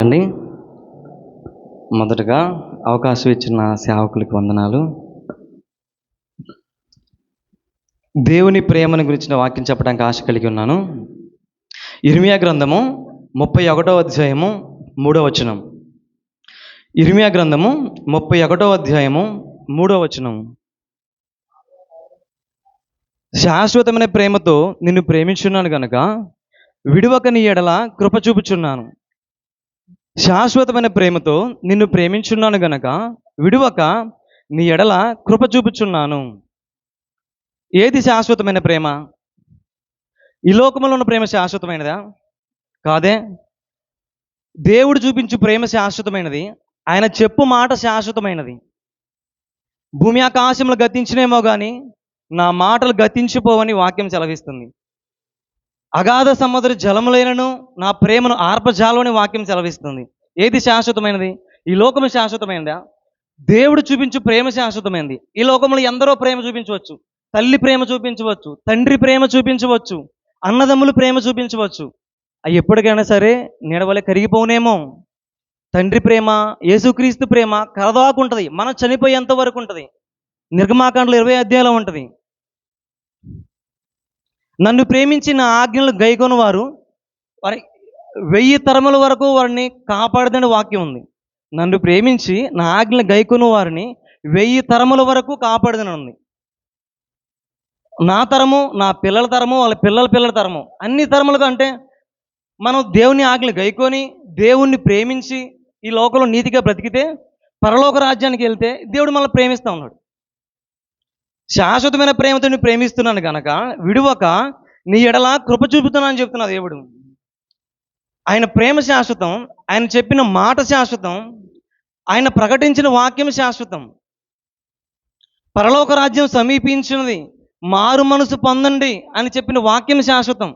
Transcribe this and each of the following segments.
వందనాలండి. మొదటగా అవకాశం ఇచ్చిన సేవకులకి వందనాలు. దేవుని ప్రేమను గురించిన వాక్యం చెప్పడానికి ఆశ కలిగి ఉన్నాను. ఇర్మియా గ్రంథము 31వ అధ్యాయము 3వ వచనం. ఇర్మియా గ్రంథము 31వ అధ్యాయము 3వ వచనం. శాశ్వతమైన ప్రేమతో నిన్ను ప్రేమించున్నాను గనుక విడువక నీ ఎడల కృప చూపుచున్నాను. శాశ్వతమైన ప్రేమతో నిన్ను ప్రేమించున్నాను గనక విడువక నీ ఎడల కృప చూపుచున్నాను. ఏది శాశ్వతమైన ప్రేమ? ఈ లోకంలో ఉన్న ప్రేమ శాశ్వతమైనదా? కాదే. దేవుడు చూపించు ప్రేమ శాశ్వతమైనది. ఆయన చెప్పు మాట శాశ్వతమైనది. భూమి ఆకాశములు గతించినేమో కానీ నా మాటలు గతించిపోవని వాక్యం సెలవిస్తుంది. అగాధ సముద్ర జలములైనను నా ప్రేమను ఆర్పజాలని వాక్యం సెలవిస్తుంది. ఏది శాశ్వతమైనది? ఈ లోకము శాశ్వతమైనదా? దేవుడు చూపించు ప్రేమ శాశ్వతమైనది. ఈ లోకంలో ఎందరో ప్రేమ చూపించవచ్చు. తల్లి ప్రేమ చూపించవచ్చు, తండ్రి ప్రేమ చూపించవచ్చు, అన్నదమ్ములు ప్రేమ చూపించవచ్చు. అవి ఎప్పటికైనా సరే నీడవలే కరిగిపోనేమో. తండ్రి ప్రేమ, యేసుక్రీస్తు ప్రేమ కరదాకుంటుంది. మనం చనిపోయేంత వరకు ఉంటుంది. నిర్గమాకాండలో 20 అధ్యాయంలో ఉంటుంది. నన్ను ప్రేమించి నా ఆజ్ఞలు గైకొను వారు వారి 1000 తరముల వరకు వారిని కాపాడదని వాక్యం ఉంది. నన్ను ప్రేమించి నా ఆజ్ఞలు గైకొను వారిని 1000 తరముల వరకు కాపాడదని ఉంది. నా తరము, నా పిల్లల తరము, వాళ్ళ పిల్లల పిల్లల తరము, అన్ని తరములుగా అంటే మనం దేవుని ఆజ్ఞలు గైకొని దేవుణ్ణి ప్రేమించి ఈ లోకంలో నీతిగా బ్రతికితే పరలోక రాజ్యానికి వెళ్తే దేవుడు మనల్ని ప్రేమిస్తూ ఉన్నాడు. శాశ్వతమైన ప్రేమతో నేను ప్రేమిస్తున్నాను కనుక విడువక నీ ఎడల కృప చూపుతున్నా అని చెప్తున్నా దేవుడు. ఆయన ప్రేమ శాశ్వతం, ఆయన చెప్పిన మాట శాశ్వతం, ఆయన ప్రకటించిన వాక్యం శాశ్వతం. పరలోక రాజ్యం సమీపించినది, మారు మనసు పొందండి అని చెప్పిన వాక్యం శాశ్వతం.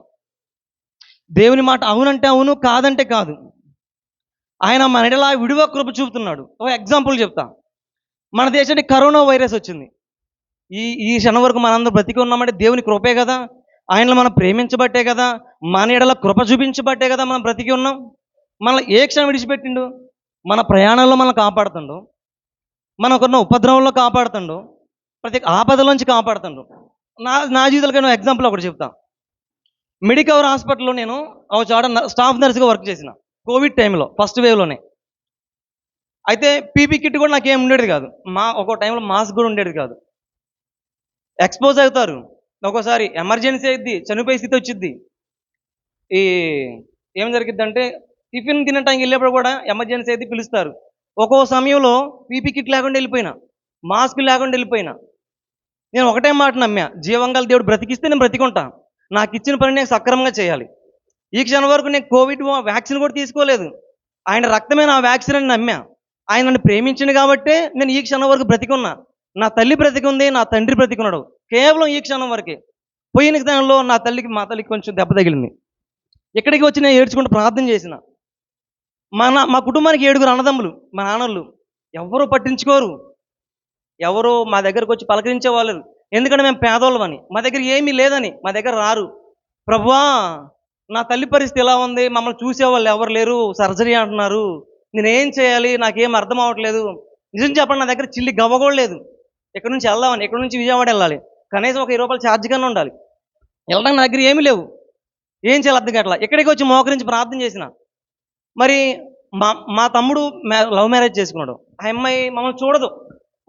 దేవుని మాట అవునంటే అవును, కాదంటే కాదు. ఆయన మన ఎడల విడువ కృప చూపుతున్నాడు. ఒక ఎగ్జాంపుల్ చెప్తా. మన దేశానికి కరోనా వైరస్ వచ్చింది. ఈ క్షణం వరకు మనందరూ బ్రతికి ఉన్నామంటే దేవుని కృపే కదా. ఆయనలో మనం ప్రేమించబట్టే కదా, మన ఎడల కృప చూపించబట్టే కదా మనం బ్రతికి ఉన్నాం. మనల్ని ఏ క్షణం విడిచిపెట్టిండు? మన ప్రయాణంలో మనల్ని కాపాడుతుండు, మనకున్న ఉపద్రవంలో కాపాడుతుండు, ప్రతి ఆపదలోంచి కాపాడుతుండు. నా జీవితంలో ఎగ్జాంపుల్ ఒకటి చెప్తా. మెడికవర్ హాస్పిటల్లో నేను ఒక చోట స్టాఫ్ నర్స్గా వర్క్ చేసిన కోవిడ్ టైంలో, ఫస్ట్ వేవ్లోనే. అయితే పీపీ కిట్ కూడా నాకేం ఉండేది కాదు. ఒక్కో టైంలో మాస్క్ కూడా ఉండేది కాదు. ఎక్స్పోజ్ అవుతారు, ఒక్కోసారి ఎమర్జెన్సీ అయింది, చనిపోయే స్థితి వచ్చింది. ఏం జరిగిద్దంటే టిఫిన్ తినే టైంకి వెళ్ళేప్పుడు కూడా ఎమర్జెన్సీ అయితే పిలుస్తారు. ఒక్కో సమయంలో పీపీ కిట్ లేకుండా వెళ్ళిపోయినా, మాస్క్ లేకుండా వెళ్ళిపోయినా. నేను ఒకటే మాట నమ్మా, జీవంగల దేవుడు బ్రతికిస్తే నేను బ్రతికుంటా. నాకు ఇచ్చిన పని నేను సక్రమంగా చేయాలి. ఈ క్షణం వరకు నేను కోవిడ్ వ్యాక్సిన్ కూడా తీసుకోలేదు. ఆయన రక్తమే నా వ్యాక్సిన్ అని నమ్మా. ఆయన నన్ను ప్రేమించింది కాబట్టే నేను ఈ క్షణం వరకు బ్రతికున్నా. నా తల్లి బ్రతికుంది, నా తండ్రి బ్రతికున్నాడు. కేవలం ఈ క్షణం వరకే. పోయిన క్షణంలో మా తల్లికి కొంచెం దెబ్బ తగిలింది. ఇక్కడికి వచ్చి నేను ఏడ్చుకుంటూ ప్రార్థన చేసిన. మా కుటుంబానికి 7 అన్నదమ్ములు, మా నాన్నలు ఎవరు పట్టించుకోరు. ఎవరు మా దగ్గరకు వచ్చి పలకరించే వాళ్ళు. ఎందుకంటే మేము పేదోళ్ళమని, మా దగ్గర ఏమీ లేదని మా దగ్గర రారు. ప్రభువా, నా తల్లి పరిస్థితి ఎలా ఉంది, మమ్మల్ని చూసేవాళ్ళు ఎవరు లేరు, సర్జరీ అంటున్నారు, నేనేం చేయాలి, నాకేం అర్థం అవ్వట్లేదు. నిజం చెప్పండి, నా దగ్గర చిల్లి గవ్వ కూడా లేదు. ఇక్కడ నుంచి వెళ్దామని, ఇక్కడ నుంచి విజయవాడ వెళ్ళాలి, కనీసం ఒక 20 రూపాయలు ఛార్జ్ కన్నా ఉండాలి. వెళ్ళడానికి నా దగ్గర ఏమీ లేవు. ఏం చేయాలి అర్థం కావట్లా. ఇక్కడికి వచ్చి మోకరించి ప్రార్థన చేసిన. మరి మా తమ్ముడు లవ్ మ్యారేజ్ చేసుకున్నాడు. ఆ అమ్మాయి మమ్మల్ని చూడదు,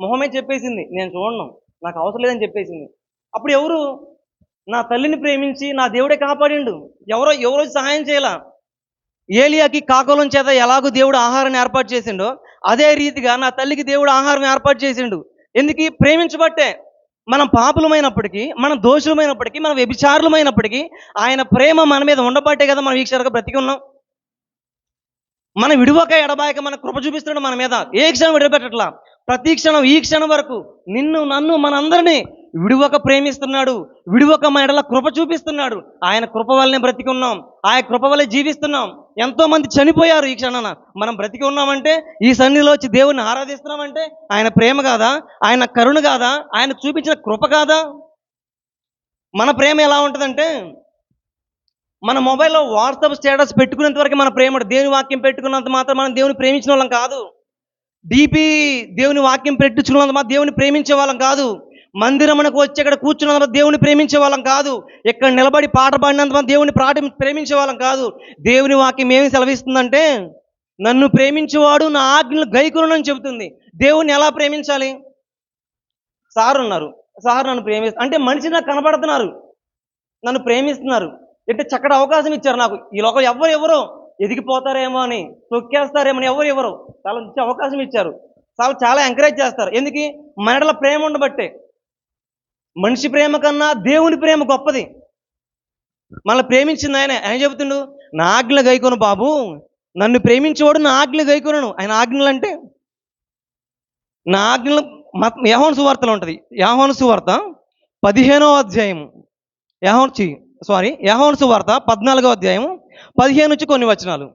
మొహమే చెప్పేసింది, నేను చూడను, నాకు అవసరం లేదని చెప్పేసింది. అప్పుడు ఎవరు? నా తల్లిని ప్రేమించి నా దేవుడే కాపాడిండు. ఎవరో సహాయం చేయాల. ఏలియాకి కాకోలం చేత ఎలాగో దేవుడు ఆహారాన్ని ఏర్పాటు చేసిండో అదే రీతిగా నా తల్లికి దేవుడు ఆహారం ఏర్పాటు చేసిండు. ఎందుకు? ప్రేమించబట్టే. మనం పాపులమైనప్పటికీ, మనం దోషులమైనప్పటికీ, మనం వ్యభిచారులమైనప్పటికీ ఆయన ప్రేమ మన మీద ఉండబట్టే కదా మనం ఈ క్షణంగా బ్రతికి ఉన్నాం. మనం విడువక ఎడబాయక మన కృప చూపిస్తున్నాడు మన మీద. ఏ క్షణం విడిపెట్టట్లా. ప్రతి క్షణం, ఈ క్షణం వరకు నిన్ను, నన్ను, మనందరినీ విడువక ప్రేమిస్తున్నాడు. విడువక మన ఎడల కృప చూపిస్తున్నాడు. ఆయన కృప వల్లనే బ్రతికి ఉన్నాం. ఆయన కృప వల్లే జీవిస్తున్నాం. ఎంతోమంది చనిపోయారు. ఈ క్షణాన మనం బ్రతికి ఉన్నామంటే, ఈ సన్నిధిలో వచ్చి దేవుణ్ణి ఆరాధిస్తున్నామంటే ఆయన ప్రేమ కాదా? ఆయన కరుణ కాదా? ఆయన చూపించిన కృప కాదా? మన ప్రేమ ఎలా ఉంటుందంటే, మన మొబైల్లో వాట్సాప్ స్టేటస్ పెట్టుకునేంత వరకు మన ప్రేమ, దేవుని వాక్యం పెట్టుకున్నంత మాత్రం మనం దేవుని ప్రేమించిన వాళ్ళం కాదు. డీపీ దేవుని వాక్యం పెట్టుకున్నంత మాత్రం దేవుని ప్రేమించే వాళ్ళం కాదు. మందిరమునకు వచ్చి ఇక్కడ కూర్చున్నంత మాత్రం దేవుని ప్రేమించే వాళ్ళం కాదు. ఇక్కడ నిలబడి పాట పాడినంత మాత్రం దేవుని ప్రేమించే వాళ్ళం కాదు. దేవుని వాక్యం ఏమి సెలవిస్తుందంటే, నన్ను ప్రేమించేవాడు నా ఆజ్ఞలు గైకొనునని చెబుతుంది. దేవుణ్ణి ఎలా ప్రేమించాలి? సార్ ఉన్నారు, సార్ నన్ను అంటే మనిషి నాకు కనబడుతున్నారు, నన్ను ప్రేమిస్తున్నారు, అంటే చక్కటి అవకాశం ఇచ్చారు నాకు. ఈ లోకం ఎవరో ఎదిగిపోతారేమో అని, తొక్కేస్తారేమో అని ఎవరు చాలా మంచి అవకాశం ఇచ్చారు. చాలా ఎంకరేజ్ చేస్తారు. ఎందుకు? మనలో ప్రేమ ఉండబట్టే. మనిషి ప్రేమ కన్నా దేవుని ప్రేమ గొప్పది. మనల్ని ప్రేమించింది ఆయన చెబుతుండు, నా ఆజ్ఞలు గైకొను బాబు, నన్ను ప్రేమించేవాడు నా ఆజ్ఞలు గైకొనను. ఆయన ఆజ్ఞలు అంటే నా ఆజ్ఞలు యోహాను సువార్తలో ఉంటుంది. యోహాను సువార్త 15వ అధ్యాయము, యోహాను సువార్త 14వ అధ్యాయము 15 నుంచి కొన్ని వచనాలు.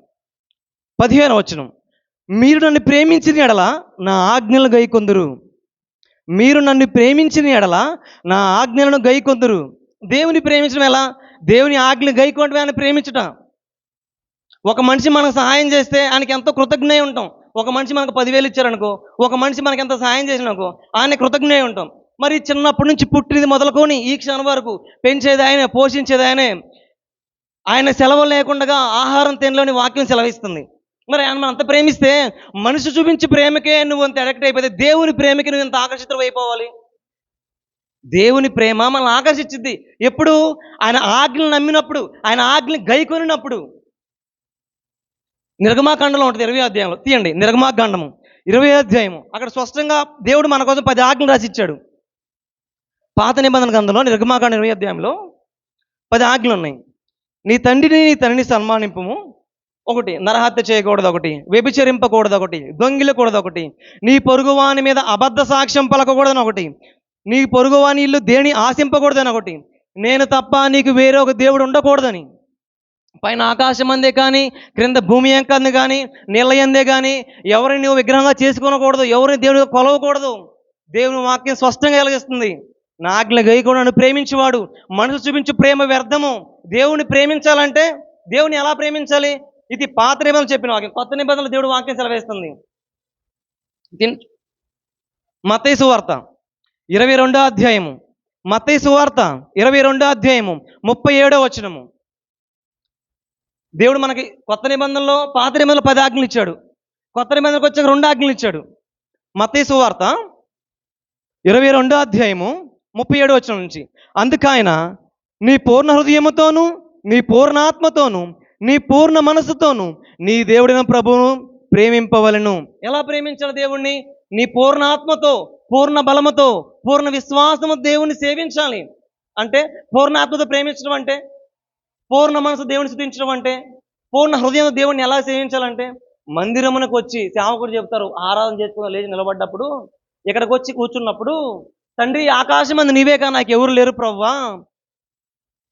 15వ వచనం, మీరు నన్ను ప్రేమించిన ఎడల నా ఆజ్ఞలను గైకొందురు. మీరు నన్ను ప్రేమించిన ఎడల నా ఆజ్ఞలను గైకొందురు. దేవుని ప్రేమించడం ఎలా? దేవుని ఆజ్ఞలు గైకొనడమే ఆయన ప్రేమించట. ఒక మనిషి మనకు సహాయం చేస్తే ఆయనకి ఎంతో కృతజ్ఞ ఉంటాం. ఒక మనిషి మనకు 10,000 ఇచ్చారనుకో, ఒక మనిషి మనకి ఎంత సహాయం చేసిననుకో, ఆయన కృతజ్ఞ ఉంటాం. మరి చిన్నప్పటి నుంచి పుట్టినది మొదలుకొని ఈ క్షణం వరకు పెంచేది ఆయనే, పోషించేది ఆయనే. ఆయన సెలవు లేకుండా ఆహారం తినలోని వాక్యం సెలవిస్తుంది. మరి ఆయన మనం అంత ప్రేమిస్తే, మనిషి చూపించి ప్రేమకే నువ్వు అంత అడక్ట్ అయిపోతే దేవుని ప్రేమకి నువ్వు ఎంత ఆకర్షితం అయిపోవాలి? దేవుని ప్రేమ మనల్ని ఆకర్షించింది ఎప్పుడు? ఆయన ఆజ్ఞలు నమ్మినప్పుడు, ఆయన ఆజ్ఞలు గైకొనినప్పుడు. నిర్గమాకాండంలో ఉంటుంది 20వ అధ్యాయంలో. తీయండి నిర్గమాకాండము 20వ అధ్యాయము. అక్కడ స్పష్టంగా దేవుడు మన కోసం 10 ఆజ్ఞలు రాసిచ్చాడు. పాత నిబంధన గ్రంథంలో నిర్గమాకాండం 20వ అధ్యాయంలో 10 ఆజ్ఞలు ఉన్నాయి. నీ తండ్రిని నీ తల్లిని సన్మానింపుము, ఒకటి నరహత్య చేయకూడదు, ఒకటి వ్యభిచరింపకూడదు, ఒకటి దొంగిలకూడదు, ఒకటి నీ పొరుగువాని మీద అబద్ధ సాక్ష్యం పలకకూడదని, ఒకటి నీ పొరుగువాని ఇల్లు దేని ఆశింపకూడదని, ఒకటి నేను తప్ప నీకు వేరే ఒక దేవుడు ఉండకూడదని. పైన ఆకాశం అందే కానీ, క్రింద భూమి ఎంకంది కానీ, నీళ్ళ ఎందే కానీ ఎవరిని నువ్వు విగ్రహంగా చేసుకోనకూడదు, ఎవరిని దేవుడిగా కొలవకూడదు. దేవుని వాక్యం స్పష్టంగా కలిగిస్తుంది. నా ఆజ్ఞలు గైకొను నన్ను ప్రేమించేవాడు. మనసు చూపించు ప్రేమ వ్యర్థము. దేవుని ప్రేమించాలంటే దేవుని ఎలా ప్రేమించాలి? ఇది పాత నిబంధనలు చెప్పిన వాక్యం. కొత్త నిబంధనలు దేవుడు వాక్యం సెలవేస్తుంది. మత్తయి సువార్త 22వ అధ్యాయము, మత్తయి సువార్త 22వ అధ్యాయము 37వ వచనము. దేవుడు మనకి కొత్త నిబంధనలో, పాత నిబంధనలో 10 ఆజ్ఞలు ఇచ్చాడు. కొత్త నిబంధనకు వచ్చాక 2 ఆజ్ఞలు ఇచ్చాడు. మత్తయి సువార్త 22వ అధ్యాయము 37వ వచనం నుంచి, అందుకైన నీ పూర్ణ హృదయముతోను, నీ పూర్ణ ఆత్మతోను, నీ పూర్ణ మనసుతోను నీ దేవుడైన ప్రభువును ప్రేమింపవలెను. ఎలా ప్రేమించాలి దేవుణ్ణి? నీ పూర్ణ ఆత్మతో, పూర్ణ బలముతో, పూర్ణ విశ్వాసము దేవుణ్ణి సేవించాలి. అంటే పూర్ణ ఆత్మతో ప్రేమించడం అంటే, పూర్ణ మనసు దేవుని స్తుతించడం అంటే, పూర్ణ హృదయం దేవుణ్ణి ఎలా సేవించాలంటే, మందిరమునకు వచ్చి సేవకుడు చెప్తారు, ఆరాధన చేసుకుని లేచి నిలబడ్డప్పుడు, ఇక్కడికి వచ్చి కూర్చున్నప్పుడు, తండ్రి ఆకాశం అందు నీవే కానీ నాకు ఎవరు లేరు ప్రభువా,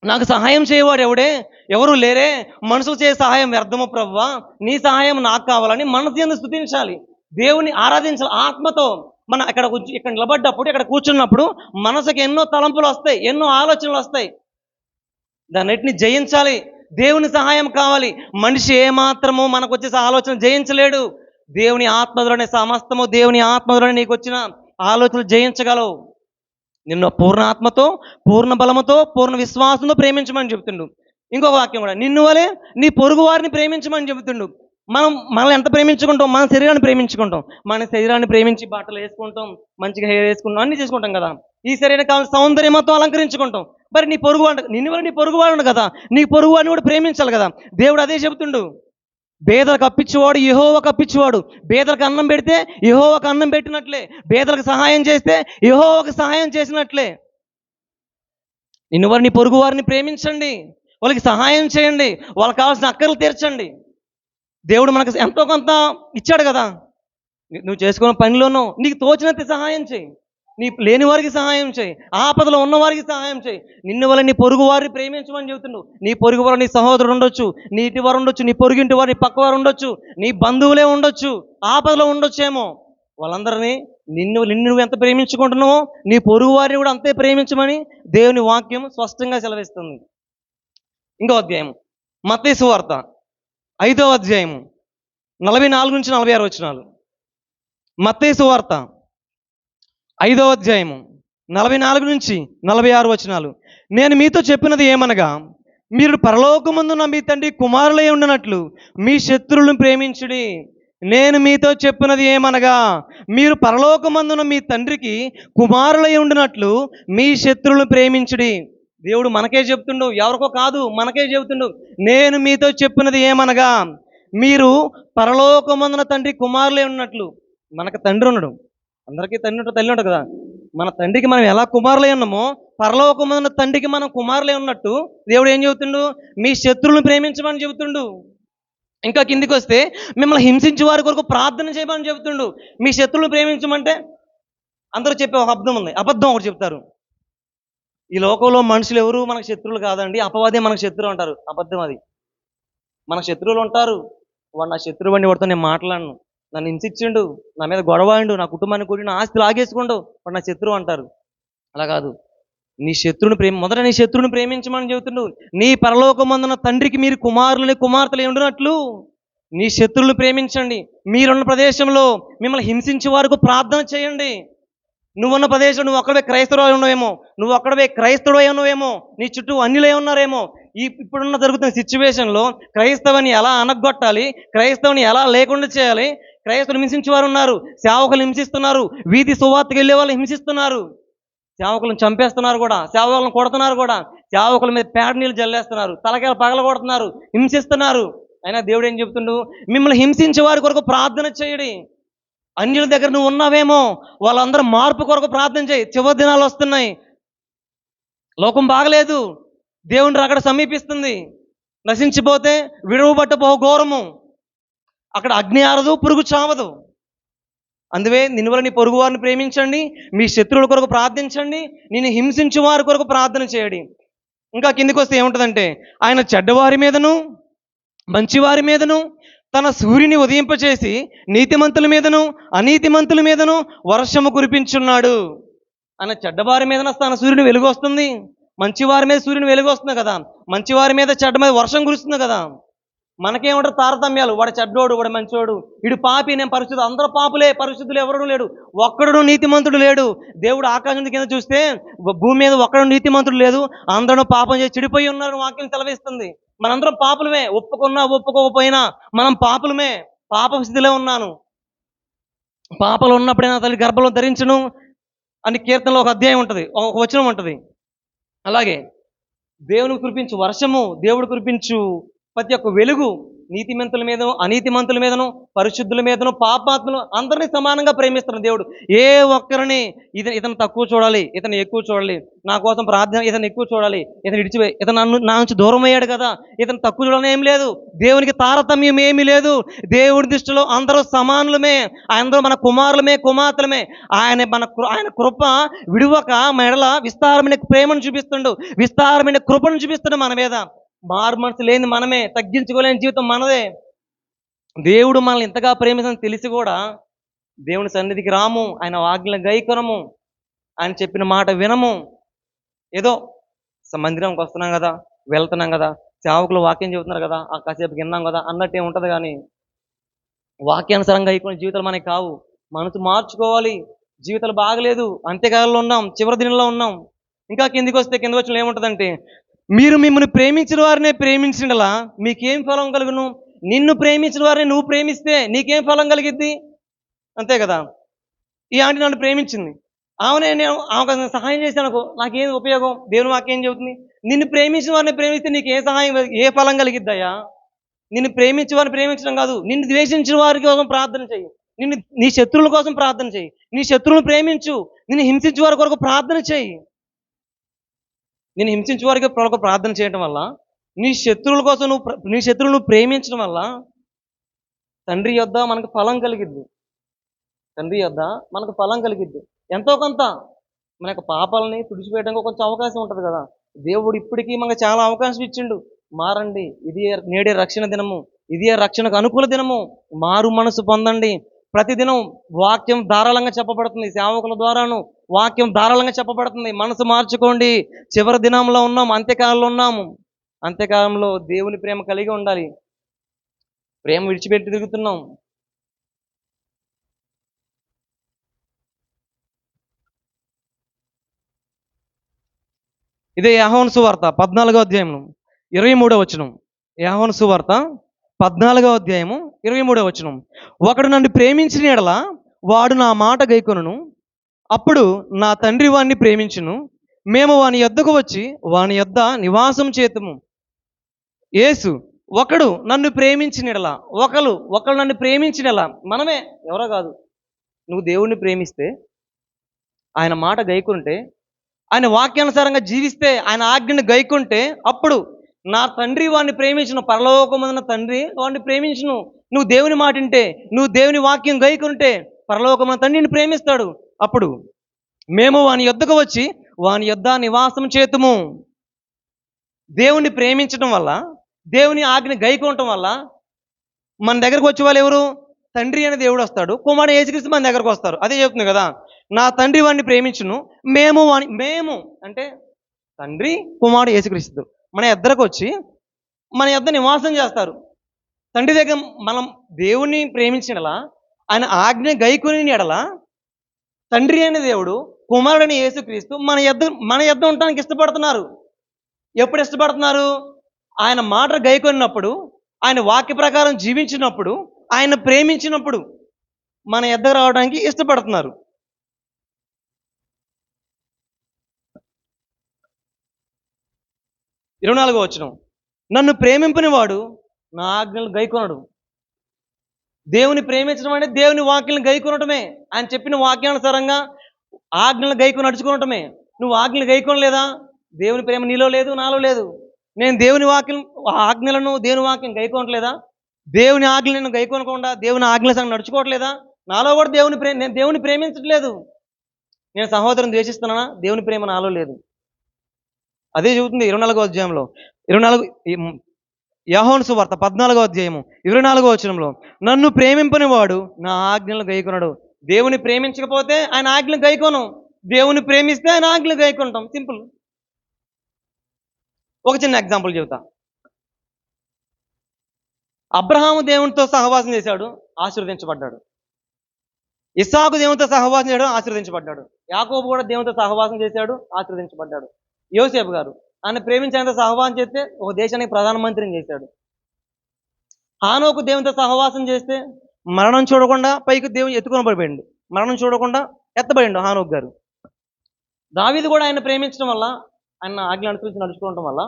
నాకు సహాయం చేయవాడు ఎవరు లేరే, మనుషులు చేసే సహాయం వ్యర్థము ప్రభువా, నీ సహాయం నాకు కావాలని మనసు యందు స్తుతించాలి, దేవుని ఆరాధించాలి ఆత్మతో. మన ఇక్కడ నిలబడ్డప్పుడు, ఇక్కడ కూర్చున్నప్పుడు మనసుకి ఎన్నో తలంపులు వస్తాయి, ఎన్నో ఆలోచనలు వస్తాయి. దాన్నిటిని జయించాలి. దేవుని సహాయం కావాలి. మనిషి ఏమాత్రము మనకు వచ్చే ఆలోచన జయించలేడు. దేవుని ఆత్మలోనే సమస్తము, దేవుని ఆత్మలోనే నీకు వచ్చిన ఆలోచనలు జయించగలవు. నిన్ను పూర్ణ ఆత్మతో, పూర్ణ బలముతో, పూర్ణ విశ్వాసంతో ప్రేమించమని చెబుతుండు. ఇంకొక వాక్యం కూడా, నిన్ను వలె నీ పొరుగు వారిని ప్రేమించమని చెబుతుండు. మనల్ని ఎంత ప్రేమించుకుంటాం? మన శరీరాన్ని ప్రేమించుకుంటాం. మన శరీరాన్ని ప్రేమించి బట్టలు వేసుకుంటాం, మంచిగా హెయిర్ వేసుకుంటాం, అన్నీ చేసుకుంటాం కదా. ఈ శరీరం కావాలి సౌందర్యంతో అలంకరించుకుంటాం. మరి నీ పొరుగువాడు, నిన్ను వల్ల నీ పొరుగువాడు కదా, నీ పొరుగువాడిని కూడా ప్రేమించాలి కదా. దేవుడు అదే చెబుతుండు. పేదలకు అప్పించేవాడు యెహోవాకు అప్పించేవాడు. పేదలకు అన్నం పెడితే యెహోవాకు అన్నం పెట్టినట్లే, పేదలకు సహాయం చేస్తే యెహోవాకు సహాయం చేసినట్లే. నిన్ను వారిని పొరుగు వారిని ప్రేమించండి, వాళ్ళకి సహాయం చేయండి, వాళ్ళకి కావాల్సిన అక్కర్లు తీర్చండి. దేవుడు మనకు ఎంతో కొంత ఇచ్చాడు కదా. నువ్వు చేసుకున్న పనిలోనూ నీకు తోచినంత సహాయం చేయి. నీ లేని వారికి సహాయం చేయి, ఆపదలో ఉన్న వారికి సహాయం చేయి. నిన్ను వల్ల నీ పొరుగు వారిని ప్రేమించమని చెబుతుండు. నీ పొరుగు వారు నీ సహోదరుడు ఉండొచ్చు, నీ ఇంటి వారు ఉండొచ్చు, నీ పొరుగింటి వారు, నీ పక్క వారు ఉండొచ్చు, నీ బంధువులే ఉండొచ్చు, ఆపదలో ఉండొచ్చేమో. వాళ్ళందరినీ నిన్ను నువ్వు ఎంత ప్రేమించుకుంటున్నావో నీ పొరుగు వారిని కూడా అంతే ప్రేమించమని దేవుని వాక్యం స్పష్టంగా సెలవిస్తుంది. ఇంకో అధ్యాయం మత్తయి సువార్త 5వ అధ్యాయము 44 నుంచి 46 వచనాలు. మత్తయి సువార్త 5వ అధ్యాయము 44 నుంచి 46 వచనాలు. నేను మీతో చెప్పినది ఏమనగా, మీరు పరలోకమందున్న మీ తండ్రి కుమారులై ఉండినట్లు మీ శత్రువులను ప్రేమించుడి. నేను మీతో చెప్పినది ఏమనగా, మీరు పరలోకమందున్న మీ తండ్రికి కుమారులై ఉండినట్లు మీ శత్రువులను ప్రేమించుడి. దేవుడు మనకే చెప్తుండు, ఎవరికో కాదు, మనకే చెబుతుండు. నేను మీతో చెప్పినది ఏమనగా, మీరు పరలోకమందున తండ్రి కుమారులై ఉన్నట్లు. మనకు తండ్రి ఉన్నాడు, అందరికీ తండ్రి ఉంటాడు, తల్లి ఉంటాడు కదా. మన తండ్రికి మనం ఎలా కుమారులై ఉన్నామో, పరలోకమందున తండ్రికి మనం కుమారులై ఉన్నట్టు దేవుడు ఏం చెబుతుండు, మీ శత్రువులను ప్రేమించమని చెబుతుండు. ఇంకా కిందికి వస్తే, మిమ్మల్ని హింసించే వారి కొరకు ప్రార్థన చేయమని చెబుతుండు. మీ శత్రువులను ప్రేమించమంటే అందరూ చెప్పే ఒక అబద్ధం ఒకటి చెప్తారు. ఈ లోకంలో మనుషులు ఎవరు మనకు శత్రువులు కాదండి, అపవాదే మనకు శత్రువు అంటారు. అబద్ధం అది. మన శత్రువులు ఉంటారు. వాడు నా శత్రువు అండి, వాడితో నేను మాట్లాడను, నన్ను హింసించిండు, నా మీద గొడవాయిండు, నా కుటుంబాన్ని కూడి నా ఆస్తి లాగేసుకుండు, వాడు నా శత్రువు అంటారు. అలా కాదు. నీ శత్రువుని మొదట నీ శత్రువుని ప్రేమించమని చెబుతుండు. నీ పరలోకమందున తండ్రికి మీరు కుమారులని కుమార్తెలు ఉండినట్లు నీ శత్రువులు ప్రేమించండి. మీరున్న ప్రదేశంలో మిమ్మల్ని హింసించే వారికి ప్రార్థన చేయండి. నువ్వున్న ప్రదేశం నువ్వు ఒక్కడే క్రైస్తవుడు ఉన్నావేమో, నువ్వు ఒక్కడే క్రైస్తవుడు ఉన్నావేమో, నీ చుట్టూ అన్యులే ఉన్నారేమో. ఇప్పుడున్న జరుగుతున్న సిచ్యువేషన్లో క్రైస్తవుని ఎలా అనగొట్టాలి, క్రైస్తవుని ఎలా లేకుండా చేయాలి, క్రైస్తవులు హింసించే వారు ఉన్నారు, సేవకులు హింసిస్తున్నారు, వీధి సువార్తకి వెళ్ళే వాళ్ళు హింసిస్తున్నారు, సేవకులను చంపేస్తున్నారు కూడా, సేవకులను కొడుతున్నారు కూడా, సేవకుల మీద పేడ నీళ్ళు జల్లేస్తున్నారు, తలకాయలు పగల కొడుతున్నారు, హింసిస్తున్నారు. అయినా దేవుడు ఏం చెప్తుండు, మిమ్మల్ని హింసించే వారి కొరకు ప్రార్థన చేయడి. అన్యుల దగ్గర నువ్వు ఉన్నావేమో, వాళ్ళందరూ మార్పు కొరకు ప్రార్థన చేయి. చివరి దినాలు వస్తున్నాయి, లోకం బాగలేదు, దేవుని రాకడ సమీపిస్తుంది. నశించిపోతే విడవబట్ట బహు ఘోరము, అక్కడ అగ్ని ఆరదు, పురుగు చావదు. అందువే నిన్ను నీ పొరుగు వారిని ప్రేమించండి, మీ శత్రువుల కొరకు ప్రార్థించండి, నిన్ను హింసించే వారి కొరకు ప్రార్థన చేయండి. ఇంకా కిందికి వస్తే ఏముంటుందంటే, ఆయన చెడ్డవారి మీదను మంచివారి మీదను తన సూర్యుని ఉదయింపచేసి నీతిమంతుల మీదను అనీతిమంతుల మీదను వర్షము కురిపించున్నాడు. ఆయన చెడ్డవారి మీద తన సూర్యుని వెలుగు వస్తుంది, మంచివారి మీద సూర్యుని వెలుగు వస్తుంది కదా, మంచివారి మీద చెడ్డ మీద వర్షం కురుస్తుంది కదా. మనకేమంటారు తారతమ్యాలు, వాడు చెడ్డోడు, వాడు మంచోడు, వీడు పాపి, నేను పరిశుద్ధుడు. అందరూ పాపులే, పరిశుద్ధులు ఎవరు లేడు, ఒక్కడు నీతిమంతుడు లేడు. దేవుడు ఆకాశం కింద చూస్తే భూమి మీద ఒక్కడు నీతిమంతుడు లేదు, అందరూ పాపం చేసి చెడిపోయి ఉన్నారు వాక్యం సెలవిస్తుంది. మనందరం పాపులమే, ఒప్పుకున్నా ఒప్పుకోకపోయినా మనం పాపులమే, పాప స్థితిలో ఉన్నాను. పాపలు ఉన్నప్పుడే నా తల్లి గర్భంలో ధరించను అని కీర్తనలో ఒక అధ్యాయం ఉంటుంది, ఒక వచనం ఉంటుంది. అలాగే దేవుని కురిపించు వర్షము, దేవుడు కురిపించు ప్రతి ఒక్క వెలుగు నీతిమంతుల మీదను అనీతిమంతుల మీదను పరిశుద్ధుల మీదను పాపాత్మలు అందరినీ సమానంగా ప్రేమిస్తున్న దేవుడు. ఏ ఒక్కరిని ఇతను తక్కువ చూడాలి, ఇతను ఎక్కువ చూడాలి, నా కోసం ప్రార్థన, ఇతను ఎక్కువ చూడాలి, ఇతను నా నుంచి దూరం అయ్యాడు కదా, ఇతను తక్కువ చూడాలని ఏం లేదు. దేవునికి తారతమ్యం ఏమీ లేదు. దేవుడి దృష్టిలో అందరూ సమానులమే, అందరూ మన కుమారులమే కుమార్తెలమే. ఆయన కృప విడువక మెడల విస్తారమైన ప్రేమను చూపిస్తుండు, విస్తారమైన కృపను చూపిస్తుండు మన మీద. మారు మనసు లేని మనమే, తగ్గించుకోలేని జీవితం మనదే. దేవుడు మనల్ని ఇంతగా ప్రేమించని తెలిసి కూడా దేవుని సన్నిధికి రాము, ఆయన ఆజ్ఞలను గైకొనము, ఆయన చెప్పిన మాట వినము. ఏదో మందిరంకి వస్తున్నాం కదా, వెళ్తున్నాం కదా, సేవకులు వాక్యం చెబుతున్నారు కదా, ఆ కాసేపు విన్నాం కదా అన్నట్టే ఉంటుంది. కానీ వాక్యానుసారంగా గైకొనే జీవితాలు మనకి కావు. మనసు మార్చుకోవాలి. జీవితాలు బాగలేదు, అంత్యకాలంలో ఉన్నాం, చివరి దినంలో ఉన్నాం. ఇంకా కిందికి వస్తే కింద వచ్చిన ఏముంటుందంటే, మీరు మిమ్మల్ని ప్రేమించిన వారినే ప్రేమించడలా మీకేం ఫలం కలుగును? నిన్ను ప్రేమించిన వారిని నువ్వు ప్రేమిస్తే నీకేం ఫలం కలిగిద్ది? అంతే కదా. ఈ ఆంటీ నన్ను ప్రేమించింది, నేను ఆమెకు సహాయం చేశాను, నాకేం ఉపయోగం? దేవుని వాక్యం చెబుతుంది, నిన్ను ప్రేమించిన వారిని ప్రేమిస్తే నీకు ఏ సహాయం, ఏ ఫలం కలిగిద్దయ్యా? నిన్ను ప్రేమించే వారిని ప్రేమించడం కాదు, నిన్ను ద్వేషించిన వారి కోసం ప్రార్థన చేయి, నీ శత్రువుల కోసం ప్రార్థన చేయి, నీ శత్రువులను ప్రేమించు, నిన్ను హింసించే వారి కొరకు ప్రార్థన చేయి. నేను హింసించే వారికి ప్రార్థన చేయడం వల్ల, నీ శత్రువుల కోసం నీ శత్రువులను ప్రేమించడం వల్ల తండ్రి యొద్ద మనకు ఫలం కలిగిద్ది. తండ్రి యొద్ద మనకు ఫలం కలిగిద్ది. ఎంతో కొంత మన యొక్క పాపాలని తుడిచివేయడానికి కొంచెం అవకాశం ఉంటుంది కదా. దేవుడు ఇప్పటికీ మనకు చాలా అవకాశం ఇచ్చిండు. మారండి, ఇది నేడే రక్షణ దినము, ఇది రక్షణకు అనుకూల దినము. మారు మనసు పొందండి. ప్రతిదినం వాక్యం ధారాళంగా చెప్పబడుతుంది, సేవకుల ద్వారాను వాక్యం ధారాళంగా చెప్పబడుతుంది. మనసు మార్చుకోండి. చివరి దినంలో ఉన్నాము, అంత్యకాలంలో ఉన్నాము. అంత్యకాలంలో దేవుని ప్రేమ కలిగి ఉండాలి. ప్రేమ విడిచిపెట్టి తిరుగుతున్నాం. ఇదే యోహాను సువార్త 14వ అధ్యాయం 23వ వచనం. యోహాను సువార్త 14వ అధ్యాయము 23వ వచనం. ఒకడు నన్ను ప్రేమించిన యెడల వాడు నా మాట గైకొనును. అప్పుడు నా తండ్రి వాణ్ణి ప్రేమించును. మేము వాని యొద్దకు వచ్చి వాని యొద్ద నివాసం చేతుము. యేసు ఒకడు నన్ను ప్రేమించిన యెడల, ఒకడు నన్ను ప్రేమించిన యెడల, మనమే ఎవరో కాదు. నువ్వు దేవుణ్ణి ప్రేమిస్తే, ఆయన మాట గైకుంటే, ఆయన వాక్యానుసారంగా జీవిస్తే, ఆయన ఆజ్ఞని గైకుంటే, అప్పుడు నా తండ్రి వాడిని ప్రేమించును. పరలోకమున్న తండ్రి వాడిని ప్రేమించును. నువ్వు దేవుని మాట వింటే, నువ్వు దేవుని వాక్యం గైకుంటే, పరలోకమున్న తండ్రిని ప్రేమిస్తాడు. అప్పుడు మేము వాని యొద్దకు వచ్చి వాని యొద్ద నివాసం చేతుము. దేవుణ్ణి ప్రేమించడం వల్ల, దేవుని ఆజ్ఞని గైకోవటం వల్ల మన దగ్గరకు వచ్చే వాళ్ళు ఎవరు? తండ్రి అనే దేవుడు వస్తాడు, కుమారుడు యేసుక్రీస్తు మన దగ్గరకు వస్తారు. అదే చెప్తుంది కదా, నా తండ్రి వాడిని ప్రేమించును. మేము అంటే తండ్రి, కుమారుడు యేసుక్రీస్తు మన ఇద్దరికి వచ్చి మన యొద్ద నివాసం చేస్తారు. తండ్రి దగ్గర మనం దేవుణ్ణి ప్రేమించినలా, ఆయన ఆజ్ఞ గైకొని ఎడలా, తండ్రి అనే దేవుడు, కుమారుడని యేసుక్రీస్తు మన యొద్ద ఉండటానికి ఇష్టపడుతున్నారు. ఎప్పుడు ఇష్టపడుతున్నారు? ఆయన మాట గైకొన్నప్పుడు, ఆయన వాక్య ప్రకారం జీవించినప్పుడు, ఆయన ప్రేమించినప్పుడు మన యొద్దకు రావడానికి ఇష్టపడుతున్నారు. ఇరవై 24వ వచనం. నన్ను ప్రేమింపని వాడు నా ఆజ్ఞలు గైకొనడు. దేవుని ప్రేమించడం అంటే దేవుని వాక్యాలను గైకొనటమే. ఆయన చెప్పిన వాక్యానుసారంగా ఆజ్ఞలను గైకొని నడుచుకోవటమే. నువ్వు ఆజ్ఞలు గైకొనలేదా, దేవుని ప్రేమ నీలో లేదు, నాలో లేదు. నేను దేవుని వాక్యం ఆజ్ఞలను, దేవుని వాక్యం గైకొనట్లేదా, దేవుని ఆజ్ఞలను గైకొనకుండా దేవుని ఆజ్ఞల సంగతి నడుచుకోవట్లేదా, నాలో కూడా నేను దేవుని ప్రేమించట్లేదు. నేను సహోదరుని ద్వేషిస్తున్నానా? దేవుని ప్రేమ నాలో లేదు. అదే చెబుతుంది 24వ అధ్యాయంలో. 24 యోహాను సువార్త 14వ అధ్యాయము 24వ వచనంలో, నన్ను ప్రేమింపని వాడు నా ఆజ్ఞలను గైకొనడు. దేవుని ప్రేమించకపోతే ఆయన ఆజ్ఞలు గైకొను, దేవుని ప్రేమిస్తే ఆయన ఆజ్ఞలు గైకొంటాం. సింపుల్. ఒక చిన్న ఎగ్జాంపుల్ చెబుతా. అబ్రహాము దేవునితో సహవాసం చేశాడు, ఆశీర్వదించబడ్డాడు. ఇస్సాకు దేవునితో సహవాసం చేయడం, ఆశీర్వదించబడ్డాడు. యాకోబు కూడా దేవునితో సహవాసం చేశాడు, ఆశీర్వదించబడ్డాడు. యోసేపు గారు ఆయన ప్రేమించేంత సహవాసం చేస్తే ఒక దేశానికి ప్రధానమంత్రిని చేశాడు. హానోకు దేవునితో సహవాసం చేస్తే మరణం చూడకుండా పైకి దేవుని ఎత్తుకొని పడిపోయింది, మరణం చూడకుండా ఎత్తబడిండు హానోకు గారు. దావీదు కూడా ఆయన ప్రేమించడం వల్ల, ఆయన ఆజ్ఞ అనుసరించి నడుచుకోవడం వల్ల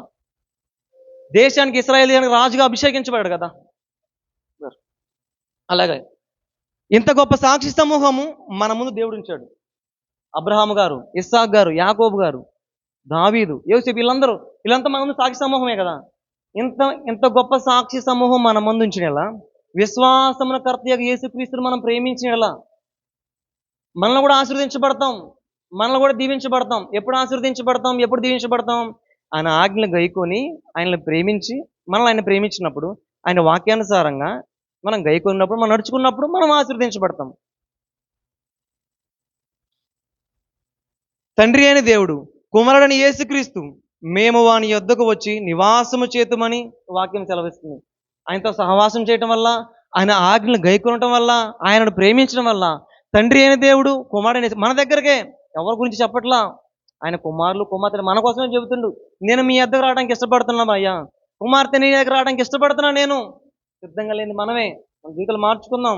దేశానికి, ఇశ్రాయేలీయునికి రాజుగా అభిషేకించబడాడు కదా. అలాగే ఇంత గొప్ప సాక్షి సమూహము మన ముందు దేవుడు ఉంచాడు. అబ్రహాము గారు, ఇస్సాకు గారు, యాకోబు గారు, దావీదు, యోసేపు, వీళ్ళంతా మన ముందు సాక్షి సమూహమే కదా. ఇంత గొప్ప సాక్షి సమూహం మన ముందు ఉంచినలా, విశ్వాసమున కర్తయ్య యేసుక్రీస్తుని మనం ప్రేమించినలా మనల్ని కూడా ఆశీర్వదించబడతాం, మనల్ని కూడా దీవించబడతాం. ఎప్పుడు ఆశీర్వదించబడతాం, ఎప్పుడు దీవించబడతాం? ఆయన ఆజ్ఞలు గైకొని ఆయనను ప్రేమించి, మనల్ని ఆయన ప్రేమించినప్పుడు, ఆయన వాక్యానుసారంగా మనం గైకొన్నప్పుడు, మనం నడుచుకున్నప్పుడు మనం ఆశీర్వదించబడతాం. తండ్రి అయిన దేవుడు, కుమారుడని యేసుక్రీస్తు, మేము వాని యొద్దకు వచ్చి నివాసము చేతుమని వాక్యం సెలవిస్తుంది. ఆయనతో సహవాసం చేయటం వల్ల, ఆయన ఆజ్ఞలు గైకొనటం వల్ల, ఆయనను ప్రేమించడం వల్ల, తండ్రి అయిన దేవుడు కుమారుడని మన దగ్గరకే, ఎవరి గురించి చెప్పట్లా, ఆయన కుమారులు కుమార్తెలు మన కోసమే చెబుతుండు. నేను మీ యొద్దకు రావడానికి ఇష్టపడుతున్నాం అయ్యా, కుమార్తె నీ దగ్గర రావడానికి ఇష్టపడుతున్నా. నేను సిద్ధంగా లేని మనమే మన జీవితాలు మార్చుకుందాం.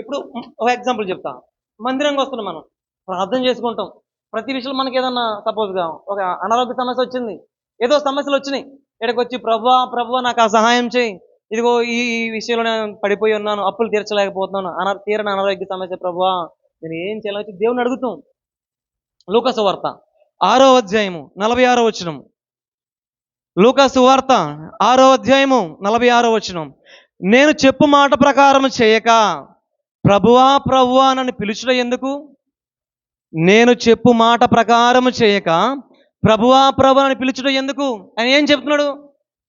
ఇప్పుడు ఒక ఎగ్జాంపుల్ చెప్తా. మందిరంగా వస్తున్నాం, మనం ప్రార్థన చేసుకుంటాం. ప్రతి విషయంలో మనకి ఏదన్నా సపోజ్గా ఒక అనారోగ్య సమస్య వచ్చింది, ఏదో సమస్యలు వచ్చినాయి, ఇక్కడికి వచ్చి ప్రభువా నాకు ఆ సహాయం చేయి, ఇదిగో ఈ విషయంలో నేను పడిపోయి ఉన్నాను, అప్పులు తీర్చలేకపోతున్నాను, తీరని అనారోగ్య సమస్య ప్రభువా, నేను ఏం చేయాలో వచ్చి దేవుని అడుగుతాం. లూకా సువార్త 6వ అధ్యాయము 46వ వచనం. లూకా సువార్త 6వ అధ్యాయము 46వ వచనం. నేను చెప్పు మాట ప్రకారం చేయక ప్రభువా ప్రభువా నన్ను పిలుచుట ఎందుకు? నేను చెప్పు మాట ప్రకారం చేయక ప్రభువా ప్రభు నన్ను పిలుచుట ఎందుకు? ఆయన ఏం చెప్తున్నాడు?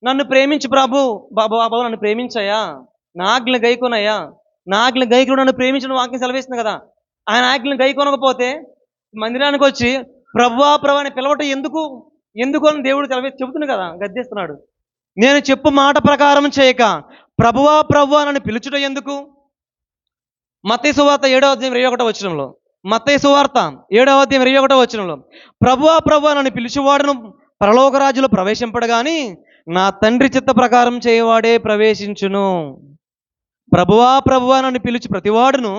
నన్ను ప్రేమించు బాబు నన్ను ప్రేమించయ్యా, నా ఆజ్ఞలు గైకొనయ్యా, నా ఆజ్ఞలు గైకొని నన్ను ప్రేమించిన వాక్యం సెలవిస్తుంది కదా. ఆయన ఆజ్ఞలు గైకొనకపోతే మందిరానికి వచ్చి ప్రభువా ప్రభు అని పిలవటం ఎందుకు? ఎందుకు అని దేవుడు చెబుతున్నాడు కదా, గద్దిస్తున్నాడు. నేను చెప్పు మాట ప్రకారం చేయక ప్రభువా ప్రభువా నన్ను పిలుచుట ఎందుకు? మత్తయి సువార్త 7:21 మత్తయి సువార్త 7:21 ప్రభువా ప్రభువా నన్ను పిలిచివాడును పరలోక రాజ్యంలో ప్రవేశింపడు గాని నా తండ్రి చిత్త ప్రకారం చేయవాడే ప్రవేశించును. ప్రభువా ప్రభువా నన్ను పిలిచి ప్రతివాడును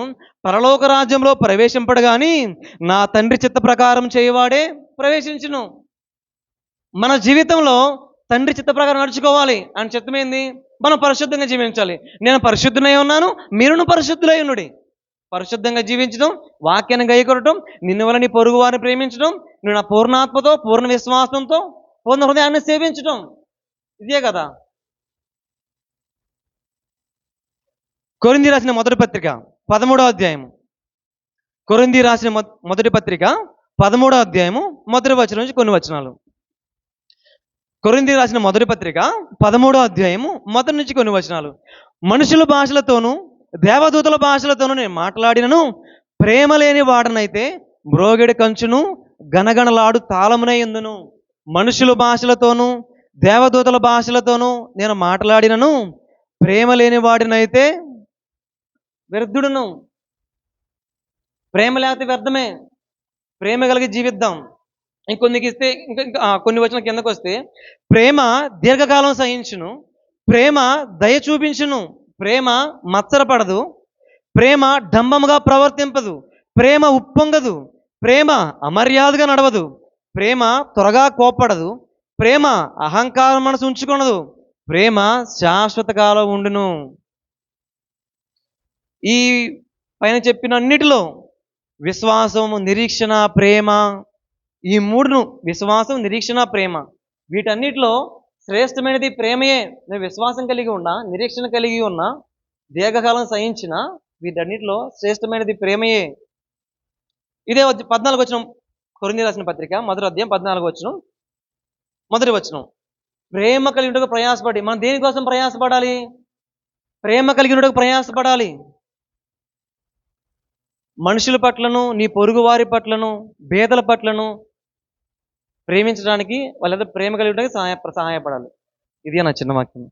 పరలోక రాజ్యంలో ప్రవేశింపడు గాని నా తండ్రి చిత్త ప్రకారం చేయవాడే ప్రవేశించును. మన జీవితంలో తండ్రి చిత్త ప్రకారం నడుచుకోవాలి అని చిత్తమైంది. మనం పరిశుద్ధంగా జీవించాలి. నేను పరిశుద్ధునై ఉన్నాను, మీరును పరిశుద్ధులై ఉండుడి. పరిశుద్ధంగా జీవించడం, వాక్యాన్ని గైకొనటం, నిన్ను వల్ల నీ పొరుగు వారిని ప్రేమించడం, నువ్వు నా పూర్ణాత్మతో, పూర్ణ విశ్వాసంతో, పూర్ణ హృదయాన్ని సేవించడం, ఇదే కదా. కొరింథీ రాసిన మొదటి పత్రిక 13వ అధ్యాయము. కొరింథీ రాసిన మొదటి పత్రిక 13వ అధ్యాయము మొదటి వచనం నుంచి కొన్ని వచనాలు. కొరింథీ రాసిన మొదటి పత్రిక 13వ అధ్యాయము మొదటి నుంచి కొన్ని వచనాలు. మనుషుల భాషలతోనూ దేవదూతల భాషలతోనూ నేను మాట్లాడినను ప్రేమ లేని వాడనైతే మ్రోగెడి కంచును గనగనలాడు తాళమునై ఉందును. మనుషుల భాషలతోనూ దేవదూతల భాషలతోనూ నేను మాట్లాడినను ప్రేమ లేని వాడినైతే వ్యర్థుడును. ప్రేమ లేకపోతే వ్యర్థమే. ప్రేమ కలిగి జీవిద్దాం. ఇంకొన్నికి ఇస్తే ఇంకా కొన్ని వచనాల కిందకు వస్తే, ప్రేమ దీర్ఘకాలం సహించును, ప్రేమ దయ చూపించును, ప్రేమ మత్సరపడదు, ప్రేమ డంబముగా ప్రవర్తింపదు, ప్రేమ ఉప్పొంగదు, ప్రేమ అమర్యాదగా నడవదు, ప్రేమ త్వరగా కోప్పడదు, ప్రేమ అహంకారం మనసు ఉంచుకొనదు, ప్రేమ శాశ్వత కాలం ఉండును. ఈ పైన చెప్పిన అన్నిటిలో విశ్వాసం, నిరీక్షణ, ప్రేమ, ఈ మూడును, విశ్వాసం, నిరీక్షణ, ప్రేమ, వీటన్నిటిలో శ్రేష్టమైనది ప్రేమయే. నేను విశ్వాసం కలిగి ఉన్నా, నిరీక్షణ కలిగి ఉన్నా, దీర్ఘకాలం సహించిన, వీటన్నిటిలో శ్రేష్టమైనది ప్రేమయే. ఇదే 14 కొరింథీ రాసిన పత్రిక మొదటి అధ్యాయం 14 మొదటి వచనం. ప్రేమ కలిగినట్టుగా ప్రయాసపడి, మనం దేనికోసం ప్రయాసపడాలి? ప్రేమ కలిగినట్టుగా ప్రయాసపడాలి. మనుషుల పట్లను, నీ పొరుగు వారి పట్లను, పేదల పట్లను ప్రేమించడానికి వాళ్ళంతా ప్రేమ కలిగినట్టుగా సహాయపడాలి. ఇది నా చిన్న వాక్యం.